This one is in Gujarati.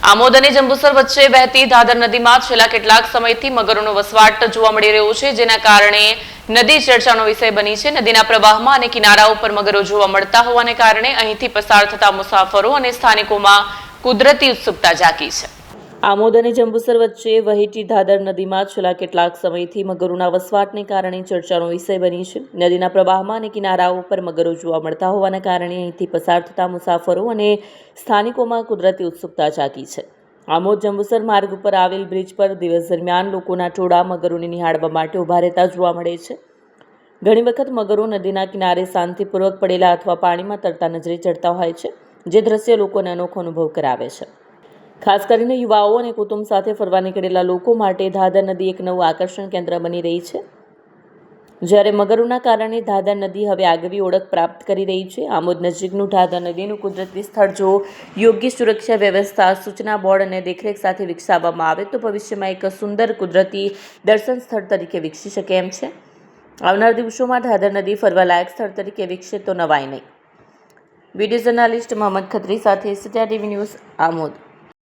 આમોદ અને જંબુસર વચ્ચે વહેતી ધાદર નદીમાં છેલ્લા કેટલાક સમયથી મગરોનો વસવાટ જોવા મળી રહ્યો છે, જેના કારણે નદી ચર્ચાનો વિષય બની છે। નદીના પ્રવાહમાં અને કિનારા ઉપર મગરો જોવા મળતા હોવાને કારણે અહીંથી પસાર થતા મુસાફરો અને સ્થાનિકોમાં કુદરતી ઉત્સુકતા જાગી છે। આમોદ અને જંબુસર વચ્ચે વહેતી ધાદર નદીમાં છેલ્લા કેટલાક સમયથી મગરોના વસવાટને કારણે ચર્ચાનો વિષય બની છે। નદીના પ્રવાહમાં અને કિનારાઓ પર મગરો જોવા મળતા હોવાને કારણે અહીંથી પસાર થતા મુસાફરો અને સ્થાનિકોમાં કુદરતી ઉત્સુકતા જાગી છે। આમોદ જંબુસર માર્ગ ઉપર આવેલ બ્રિજ પર દિવસ દરમિયાન લોકોના ટોળા મગરોને નિહાળવા માટે ઉભા રહેતા જોવા મળે છે। ઘણી વખત મગરો નદીના કિનારે શાંતિપૂર્વક પડેલા અથવા પાણીમાં તરતા નજરે ચડતા હોય છે, જે દ્રશ્ય લોકોને અનોખો અનુભવ કરાવે છે। ખાસ કરીને યુવાઓ અને કુટુંબ સાથે ફરવા નીકળેલા લોકો માટે ધાદર નદી એક નવું આકર્ષણ કેન્દ્ર બની રહી છે। જ્યારે મગરોના કારણે ધાદર નદી હવે આગવી ઓળખ પ્રાપ્ત કરી રહી છે। આમોદ નજીકનું ધાદર નદીનું કુદરતી સ્થળ જો યોગ્ય સુરક્ષા વ્યવસ્થા, સૂચના બોર્ડ અને દેખરેખ સાથે વિકસાવવામાં આવે તો ભવિષ્યમાં એક સુંદર કુદરતી દર્શન સ્થળ તરીકે વિકસી શકે એમ છે। આવનાર દિવસોમાં ધાદર નદી ફરવાલાયક સ્થળ તરીકે વિકસે તો નવાઈ નહીં। વિડીયો જર્નાલિસ્ટ મોહમ્મદ ખત્રી સાથે સત્યા ટીવી ન્યૂઝ, આમોદ।